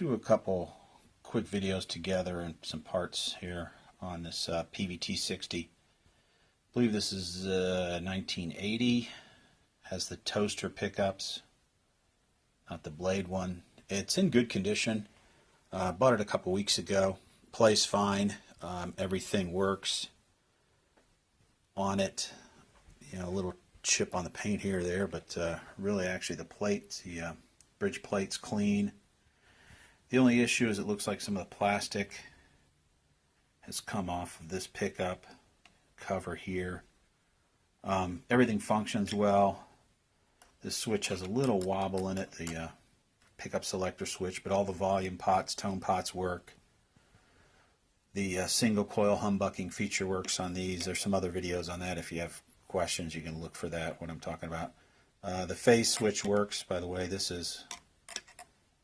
do a couple quick videos together and some parts here on this Peavey T-60. I believe this is 1980. Has the toaster pickups, not the blade one. It's in good condition. Bought it a couple weeks ago. Plays fine. Everything works on it. You know, a little chip on the paint here or there, but really actually the plate, the bridge plate's clean. The only issue is it looks like some of the plastic has come off of this pickup cover here. Everything functions well. This switch has a little wobble in it, the pickup selector switch, but all the volume pots, tone pots work. The single coil humbucking feature works on these. There's some other videos on that. If you have questions, you can look for that, what I'm talking about. The phase switch works, by the way. This is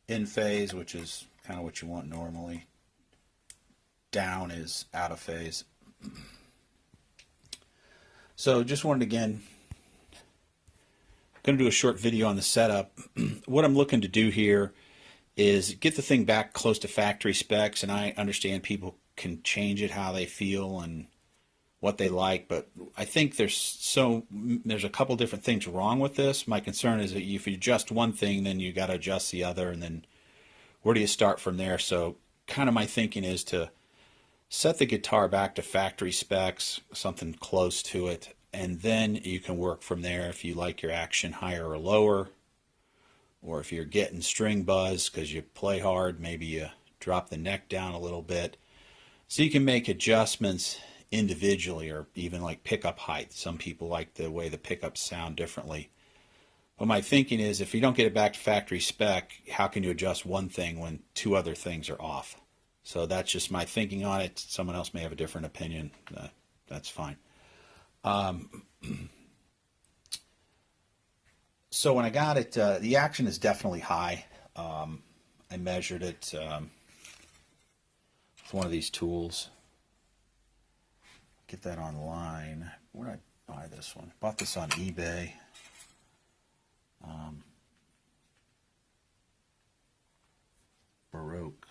in phase, which is kind of what you want normally. Down is out of phase. So just wanted, again, going to do a short video on the setup. What I'm looking to do here is get the thing back close to factory specs, and I understand people can change it how they feel and what they like, but I think there's a couple different things wrong with this. My concern is that if you adjust one thing, then you got to adjust the other, and then where do you start from there? So kind of my thinking is to set the guitar back to factory specs, something close to it, and then you can work from there if you like your action higher or lower, or if you're getting string buzz because you play hard, maybe you drop the neck down a little bit. So you can make adjustments individually, or even like pickup height. Some people like the way the pickups sound differently. But my thinking is, if you don't get it back to factory spec, how can you adjust one thing when two other things are off? So that's just my thinking on it. Someone else may have a different opinion. That's fine. So when I got it, the action is definitely high. I measured it with one of these tools. Get that online. Where did I buy this one? Bought this on eBay. Baroque.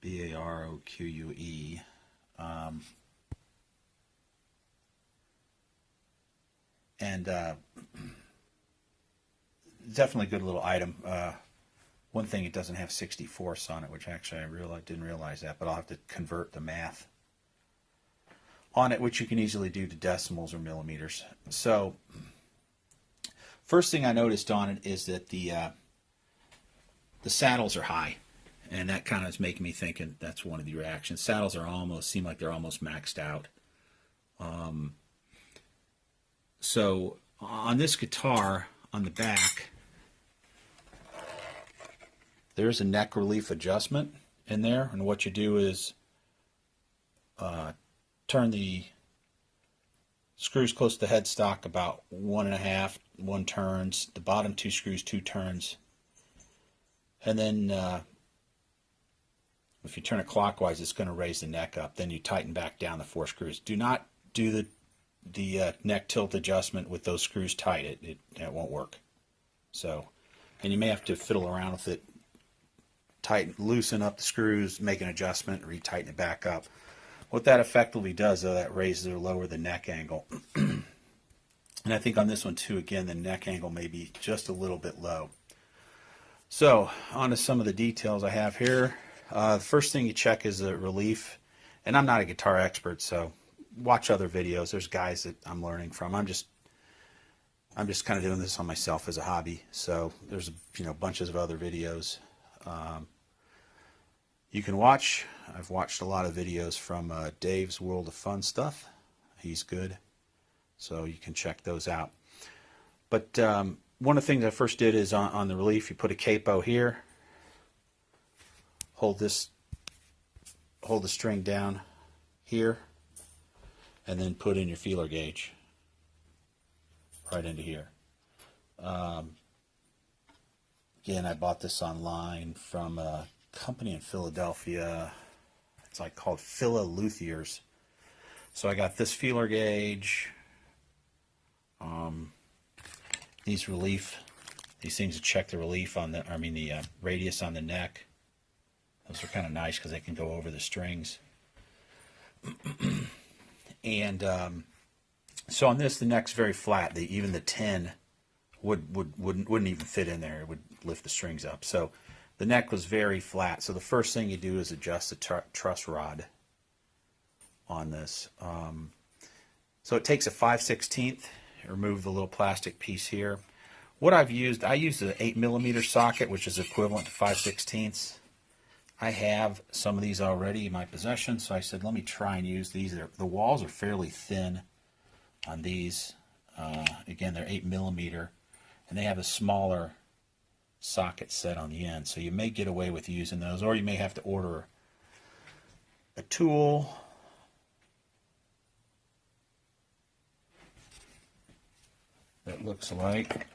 B-A-R-O-Q-U-E. And definitely a good little item. One thing, it doesn't have 64ths on it, which actually I didn't realize that, but I'll have to convert the math on it, which you can easily do to decimals or millimeters. So first thing I noticed on it is that the saddles are high, and that kind of is making me think that's one of the reactions. Saddles are seem like they're almost maxed out. So on this guitar, on the back, there's a neck relief adjustment in there, and what you do is turn the screws close to the headstock about 1 turns, the bottom 2 screws 2 turns, and then if you turn it clockwise, it's going to raise the neck up. Then you tighten back down the 4 screws. Do not do the neck tilt adjustment with those screws tight. It won't work. So, and you may have to fiddle around with it, loosen up the screws, make an adjustment, retighten it back up. What that effectively does, though, that raises or lowers the neck angle. And I think on this one too, again, the neck angle may be just a little bit low. So on to some of the details I have here. The first thing you check is the relief, and I'm not a guitar expert, so watch other videos. There's guys that I'm learning from. I'm just kind of doing this on myself as a hobby. So there's bunches of other videos you can watch. I've watched a lot of videos from Dave's World of Fun Stuff. He's good, so you can check those out. But one of the things I first did is on the relief, you put a capo here. Hold the string down here, and then put in your feeler gauge right into here. Again, I bought this online from a company in Philadelphia. It's like called Luthiers. So I got this feeler gauge, these relief these things to check the relief on the, the radius on the neck. Those are kind of nice because they can go over the strings. And so on this, the neck's very flat. Even the 10 wouldn't even fit in there. It would lift the strings up. So the neck was very flat. So the first thing you do is adjust the truss rod on this. So it takes a 5/16, remove the little plastic piece here. What I used an 8mm socket, which is equivalent to 5/16. I have some of these already in my possession, so I said, let me try and use these. The walls are fairly thin on these. Again, they're 8mm, and they have a smaller socket set on the end, so you may get away with using those, or you may have to order a tool. That looks like,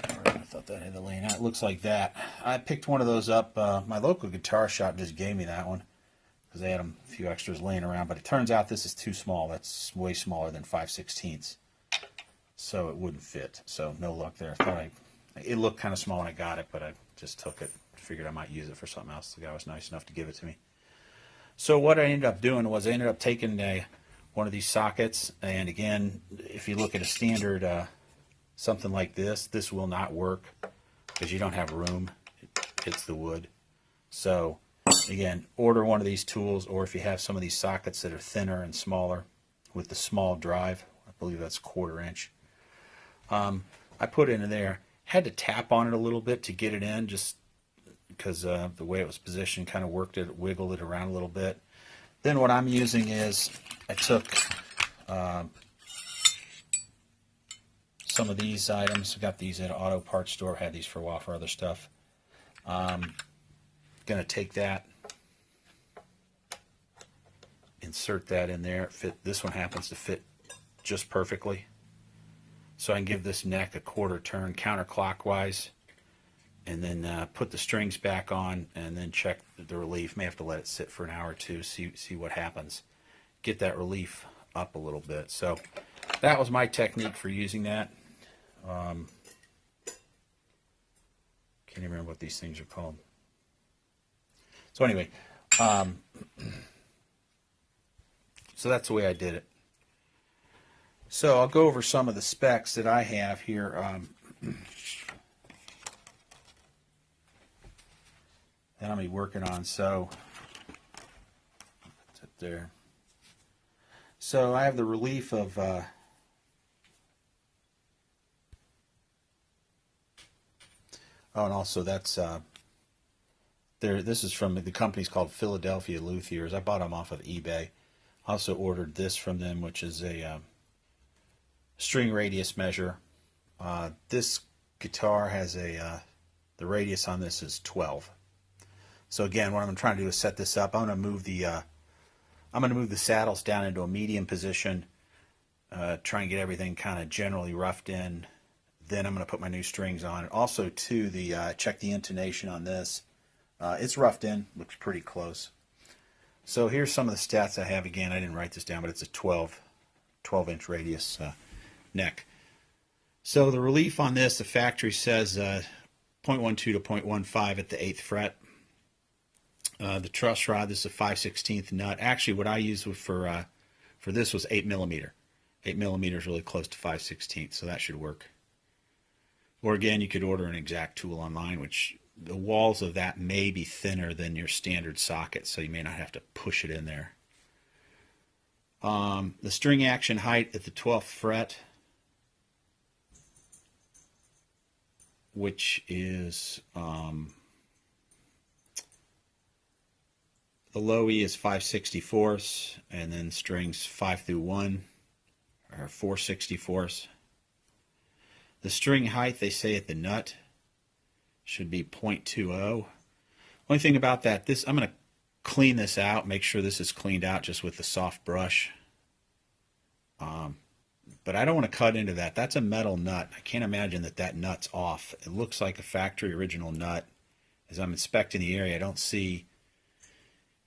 I thought that had the laying out. It looks like that. I picked one of those up. My local guitar shop just gave me that one because they had a few extras laying around. But it turns out this is too small. That's way smaller than 5/16, so it wouldn't fit. So no luck there. It looked kind of small when I got it, but I just took it. Figured I might use it for something else. The guy was nice enough to give it to me. So what I ended up doing was I ended up taking one of these sockets, and again, if you look at a standard something like this will not work because you don't have room. It hits the wood. So again, order one of these tools, or if you have some of these sockets that are thinner and smaller with the small drive, I believe that's 1/4 inch. I put it in there. Had to tap on it a little bit to get it in, just because the way it was positioned kind of wiggled it around a little bit. Then what I'm using is I took some of these items. I got these at an auto parts store. Had these for a while for other stuff. Gonna take that, insert that in there. This one happens to fit just perfectly. So I can give this neck a 1/4 turn counterclockwise, and then put the strings back on, and then check the relief. May have to let it sit for an hour or two, see what happens. Get that relief up a little bit. So that was my technique for using that. Can't even remember what these things are called. So anyway, so that's the way I did it. So I'll go over some of the specs that I have here. That I'll be working on. So put that there. So I have the relief of and also that's there. This is from the company's called Philadelphia Luthiers. I bought them off of eBay. I also ordered this from them, which is a string radius measure. This guitar has the radius on this is 12. So again, what I'm trying to do is set this up. I'm going to move the saddles down into a medium position. Try and get everything kind of generally roughed in. Then I'm going to put my new strings on. And also, too, check the intonation on this. It's roughed in. Looks pretty close. So here's some of the stats I have. Again, I didn't write this down, but it's a 12-inch radius neck. So the relief on this, the factory says 0.12 to 0.15 at the 8th fret. The truss rod, this is a 5/16 nut. Actually, what I used for this was 8mm. 8mm is really close to 5/16, so that should work. Or again, you could order an exact tool online, which the walls of that may be thinner than your standard socket, so you may not have to push it in there. The string action height at the 12th fret, which is the low E is 5/64, and then strings 5 through 1 are 4/64. The string height, they say at the nut, should be 0.20. Only thing about that, I'm going to clean this out, make sure this is cleaned out just with the soft brush. But I don't want to cut into that. That's a metal nut. I can't imagine that nut's off. It looks like a factory original nut. As I'm inspecting the area, I don't see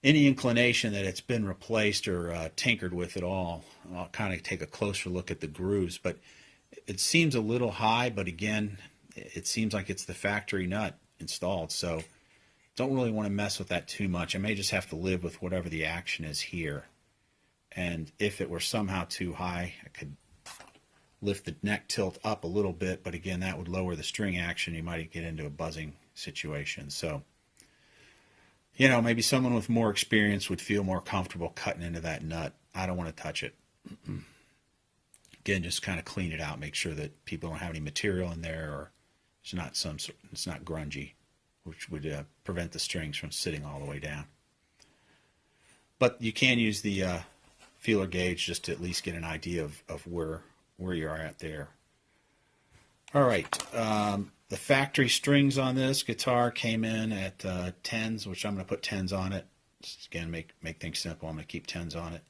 any inclination that it's been replaced or tinkered with at all. I'll kind of take a closer look at the grooves, but it seems a little high, but again, it seems like it's the factory nut installed, so don't really want to mess with that too much. I may just have to live with whatever the action is here. And if it were somehow too high, I could lift the neck tilt up a little bit, but again, that would lower the string action. You might get into a buzzing situation. So, you know, maybe someone with more experience would feel more comfortable cutting into that nut. I don't want to touch it. Again, just kind of clean it out. Make sure that people don't have any material in there, or it's not grungy, which would prevent the strings from sitting all the way down. But you can use the feeler gauge just to at least get an idea of where you are at there. All right, the factory strings on this guitar came in at 10s, which I'm going to put 10s on it. Just, again, make things simple. I'm going to keep 10s on it.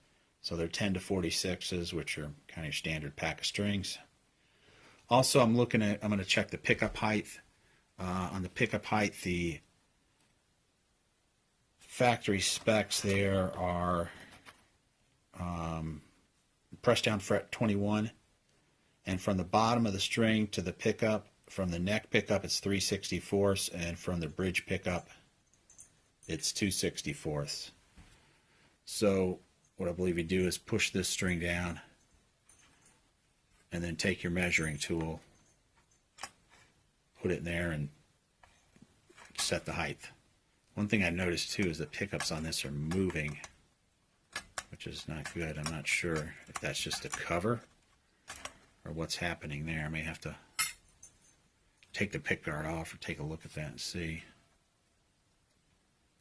So they're 10 to 46s, which are kind of your standard pack of strings. Also, I'm going to check the pickup height. On the pickup height, the factory specs there are press down fret 21, and from the bottom of the string to the pickup, from the neck pickup, it's 3/64, and from the bridge pickup, it's 2/64. So what I believe you do is push this string down and then take your measuring tool, put it in there, and set the height. One thing I noticed too is the pickups on this are moving, which is not good. I'm not sure if that's just a cover or what's happening there. I may have to take the pick guard off or take a look at that and see.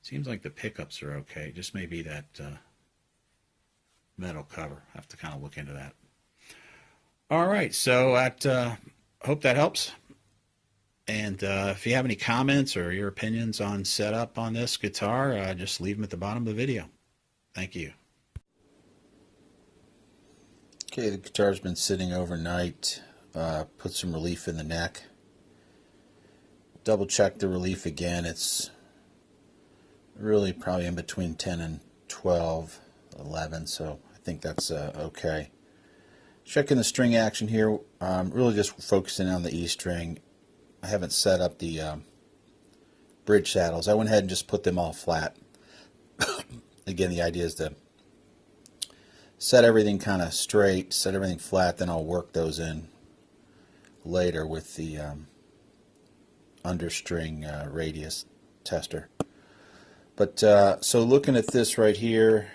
Seems like the pickups are okay. Just maybe that metal cover. I have to kind of look into that. All right, so hope that helps. And if you have any comments or your opinions on setup on this guitar, just leave them at the bottom of the video. Thank you. Okay, the guitar's been sitting overnight. Put some relief in the neck. Double check the relief again. It's really probably in between 10 and 12, 11, so I think that's okay. Checking the string action here. Really just focusing on the E string. I haven't set up the bridge saddles. I went ahead and just put them all flat. Again, the idea is to set everything kind of straight, set everything flat, then I'll work those in later with the understring radius tester. But so looking at this right here,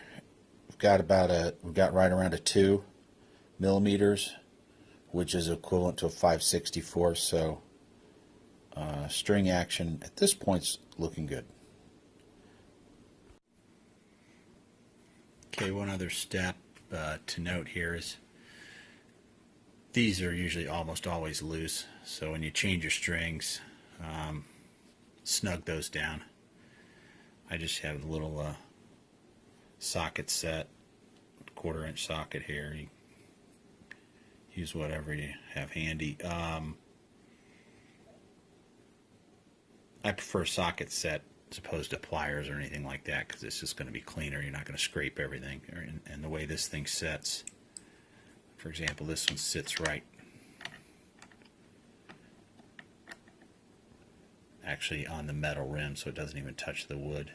we've got right around a 2 millimeters, which is equivalent to a 5/64. So string action at this point's looking good. Okay, one other step to note here is these are usually almost always loose, so when you change your strings, snug those down. I just have a little socket set, 1/4-inch socket here. You use whatever you have handy. I prefer socket set as opposed to pliers or anything like that, because it's just going to be cleaner. You're not going to scrape everything. And the way this thing sets, for example, this one sits right actually on the metal rim, so it doesn't even touch the wood.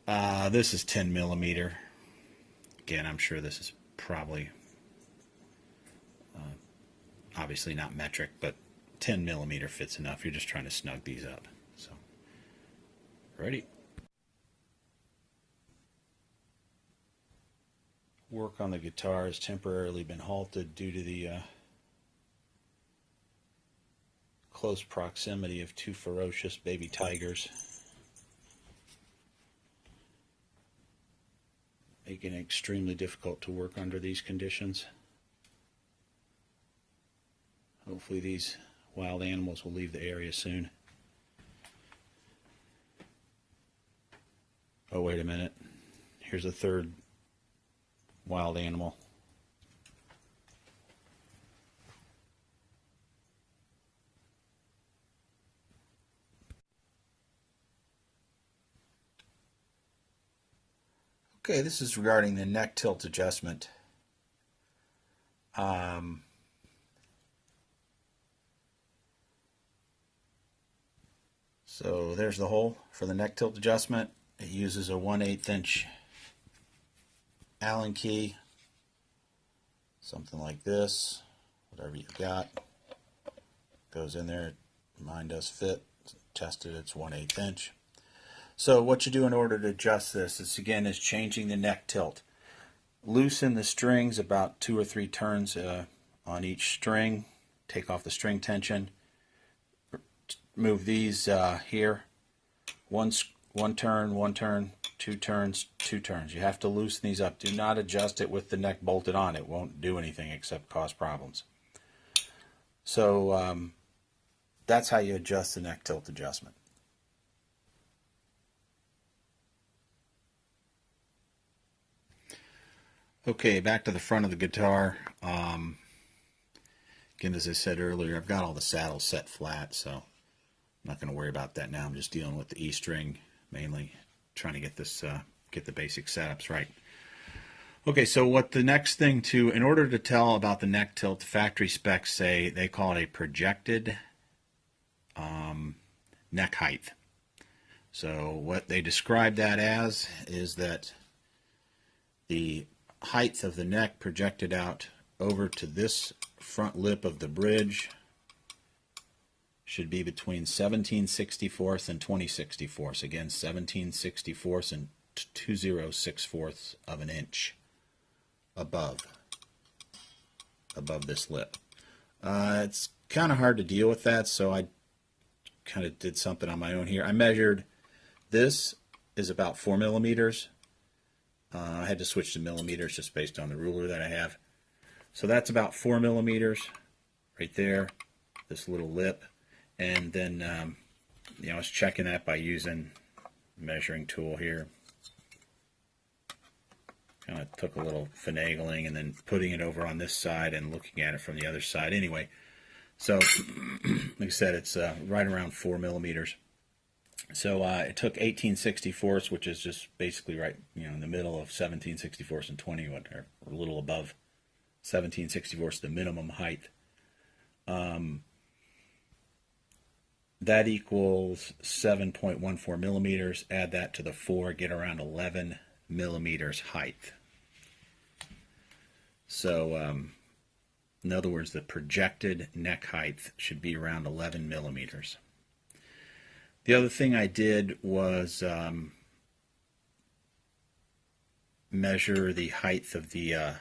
This is 10 millimeter. Again, I'm sure this is probably obviously not metric, but 10 millimeter fits enough. You're just trying to snug these up. So, ready. Work on the guitar has temporarily been halted due to the close proximity of 2 ferocious baby tigers, making it extremely difficult to work under these conditions. Hopefully these wild animals will leave the area soon. Oh, wait a minute. Here's a third wild animal. Okay, this is regarding the neck tilt adjustment. So there's the hole for the neck tilt adjustment. It uses a 1/8 inch Allen key, something like this, whatever you got, goes in there. Mine does fit. Tested, it's 1/8 inch. So what you do in order to adjust this is changing the neck tilt. Loosen the strings about 2 or 3 turns on each string. Take off the string tension. Move these here. One turn, 2 turns, 2 turns. You have to loosen these up. Do not adjust it with the neck bolted on. It won't do anything except cause problems. So that's how you adjust the neck tilt adjustment. Okay, back to the front of the guitar. Again, as I said earlier, I've got all the saddles set flat, so I'm not going to worry about that now. I'm just dealing with the E string, mainly trying to get this, get the basic setups right. Okay, so what the next thing in order to tell about the neck tilt, the factory specs say they call it a projected neck height. So what they describe that as is that the height of the neck projected out over to this front lip of the bridge should be between 17/64 and 20/64. Again, 17/64 and 20/64 of an inch above this lip. It's kind of hard to deal with that, so I kind of did something on my own here. I measured, this is about 4 millimeters. I had to switch to millimeters just based on the ruler that I have. So that's about 4 millimeters right there, this little lip. And then, I was checking that by using a measuring tool here. Kind of took a little finagling and then putting it over on this side and looking at it from the other side. Anyway, so like I said, it's right around 4 millimeters. So it took 18/64, which is just basically right, in the middle of 17/64 and 20, or a little above 17/64, the minimum height. That equals 7.14 millimeters. Add that to the 4, get around 11 millimeters height. So, in other words, the projected neck height should be around 11 millimeters. The other thing I did was measure the height of the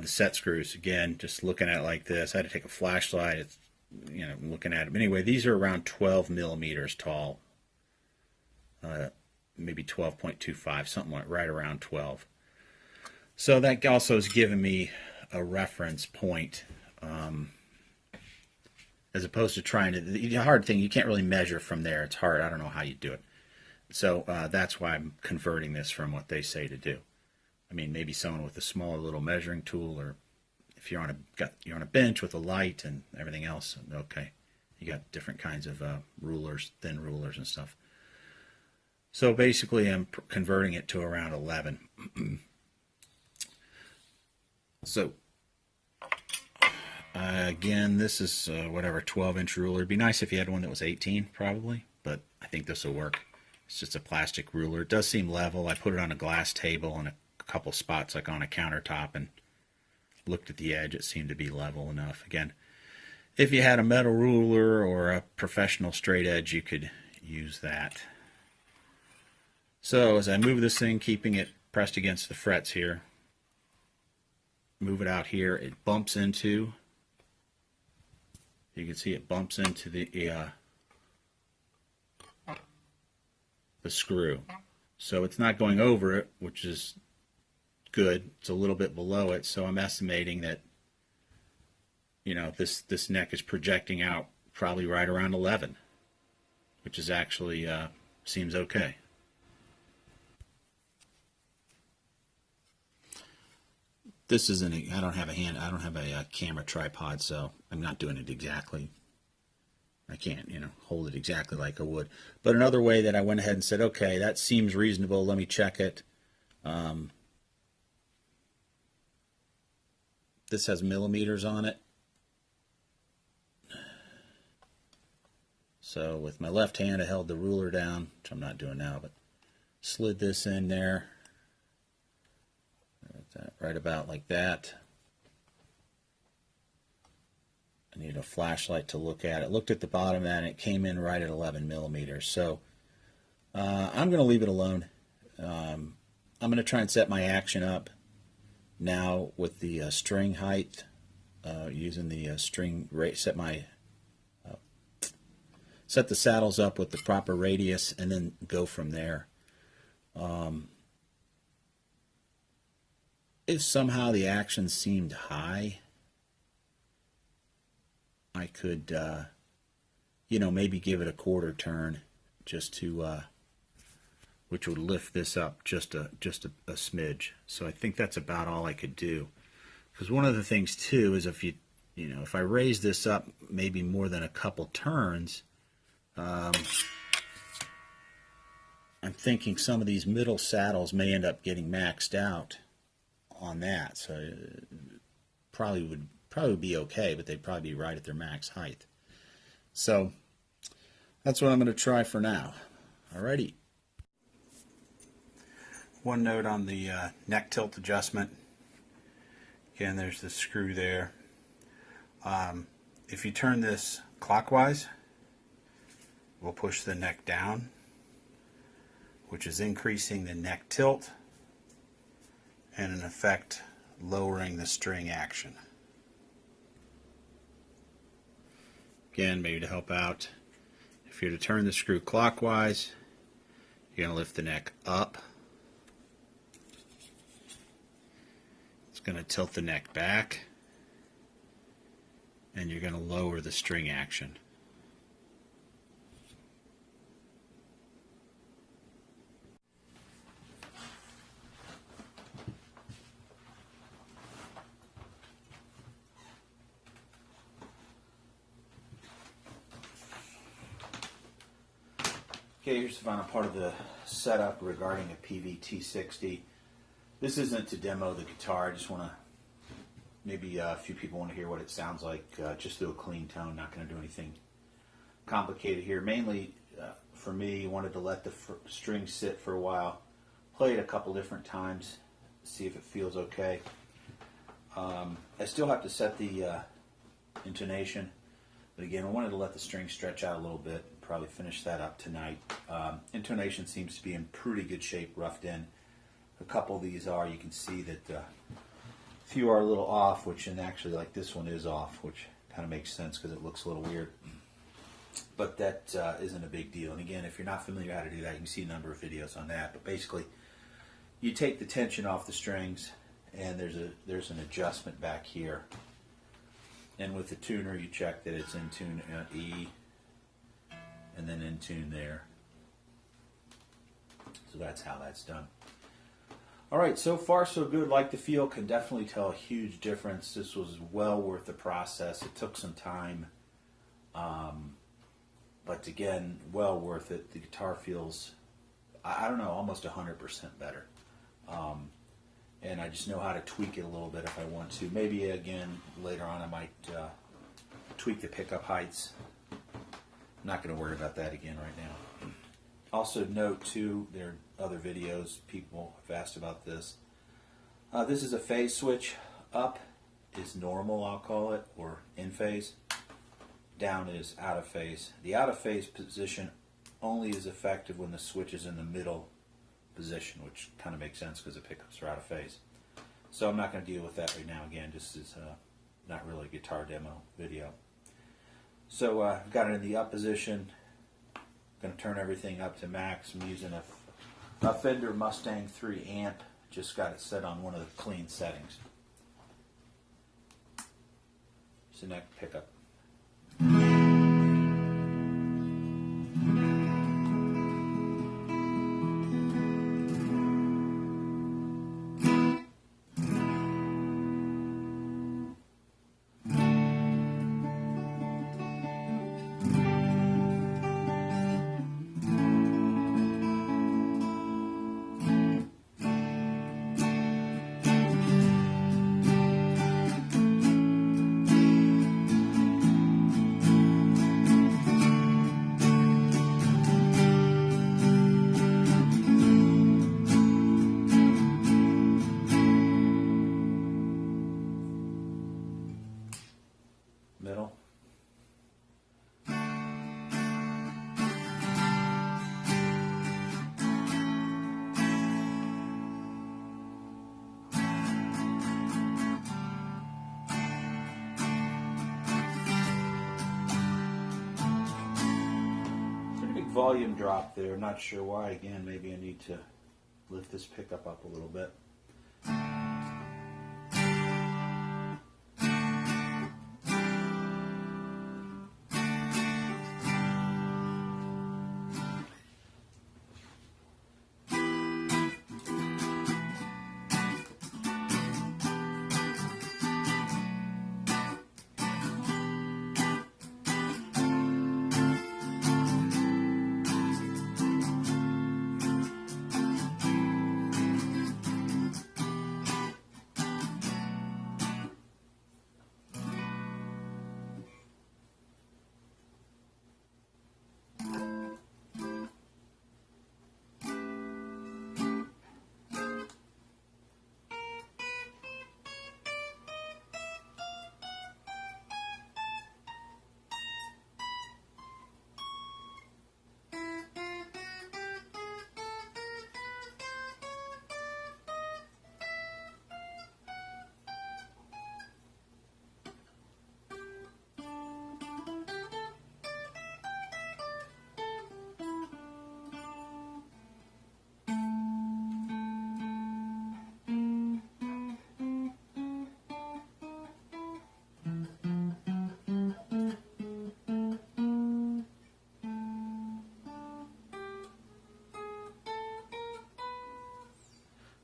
set screws. Again, just looking at it like this. I had to take a flashlight. It's, looking at them. Anyway, these are around 12 millimeters tall. Maybe 12.25, something like right around 12. So that also has given me a reference point. As opposed to trying to, the hard thing, you can't really measure from there. It's hard. I don't know how you do it. So that's why I'm converting this from what they say to do. I mean, maybe someone with a smaller little measuring tool, or if you're on a bench with a light and everything else, okay, you got different kinds of rulers, thin rulers and stuff. So basically, I'm converting it to around 11. So again, this is whatever, 12-inch ruler. It'd be nice if you had one that was 18, probably, but I think this will work. It's just a plastic ruler. It does seem level. I put it on a glass table in a couple spots, like on a countertop, and looked at the edge. It seemed to be level enough. Again, if you had a metal ruler or a professional straight edge, you could use that. So as I move this thing, keeping it pressed against the frets here, move it out here, it bumps into, you can see it bumps into the screw. So it's not going over it, which is good. It's a little bit below it, so I'm estimating that, this neck is projecting out probably right around 11, which is actually seems okay. This isn't. I don't have a camera tripod, so I'm not doing it exactly. I can't, hold it exactly like I would. But another way that I went ahead and said, okay, that seems reasonable. Let me check it. This has millimeters on it. So with my left hand I held the ruler down, which I'm not doing now, but slid this in there, right about like that. I need a flashlight to look at it. Looked at the bottom of that and it came in right at 11 millimeters. So I'm going to leave it alone. I'm going to try and set my action up now with the string height, using the string rate, set the saddles up with the proper radius, and then go from there. If somehow the action seemed high, I could, maybe give it a quarter turn, just to, which would lift this up just a smidge. So I think that's about all I could do. Because one of the things too is if I raise this up maybe more than a couple turns, I'm thinking some of these middle saddles may end up getting maxed out on that. So probably would be okay, but they'd probably be right at their max height. So that's what I'm going to try for now. Alrighty. One note on the neck tilt adjustment. Again, there's the screw there. If you turn this clockwise, we'll push the neck down, which is increasing the neck tilt and in effect lowering the string action. Again, maybe to help out, if you're to turn the screw clockwise, you're going to lift the neck up. It's going to tilt the neck back, and you're going to lower the string action. Okay, here's the final part of the setup regarding a Peavey T-60. This isn't to demo the guitar. I just want to, maybe a few people want to hear what it sounds like, just through a clean tone. Not going to do anything complicated here. Mainly, for me, wanted to let the string sit for a while. Play it a couple different times, see if it feels okay. I still have to set the intonation, but again, I wanted to let the string stretch out a little bit. Probably finish that up tonight. Intonation seems to be in pretty good shape, roughed in. A couple of these are, you can see that a few are a little off, and actually like this one is off, which kind of makes sense because it looks a little weird. But that isn't a big deal. And again, if you're not familiar how to do that, you can see a number of videos on that. But basically, you take the tension off the strings, and there's an adjustment back here. And with the tuner, you check that it's in tune E, and then in tune there. So that's how that's done. Alright, so far so good. Like the feel, can definitely tell a huge difference. This was well worth the process. It took some time, but again, well worth it. The guitar feels, I don't know, almost 100% better. And I just know how to tweak it a little bit if I want to. Maybe again, later on I might tweak the pickup heights. I'm not going to worry about that again right now. Also note too, there are other videos, people have asked about this. This is a phase switch. Up is normal, I'll call it, or in phase. Down is out of phase. The out of phase position only is effective when the switch is in the middle position, which kind of makes sense because the pickups are out of phase. So I'm not going to deal with that right now. Again, this is not really a guitar demo video. So I've got it in the up position. Going to turn everything up to max. I'm using a Fender Mustang 3 amp. Just got it set on one of the clean settings. It's a neck pickup. middle. Pretty big volume drop there. Not sure why. Again, maybe I need to lift this pickup up a little bit.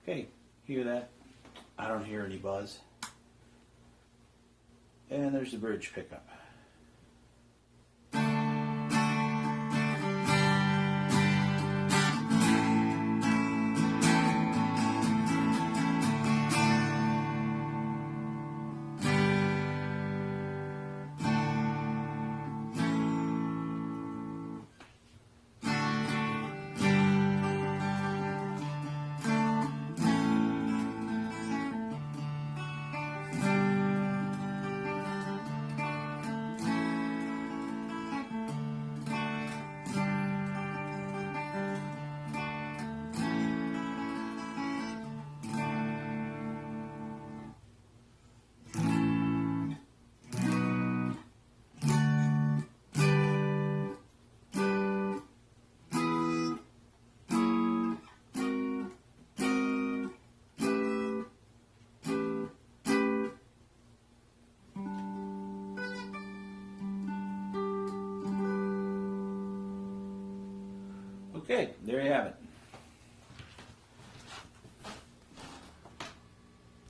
Okay, hear that? I don't hear any buzz. And there's the bridge pickup. Okay, there you have it.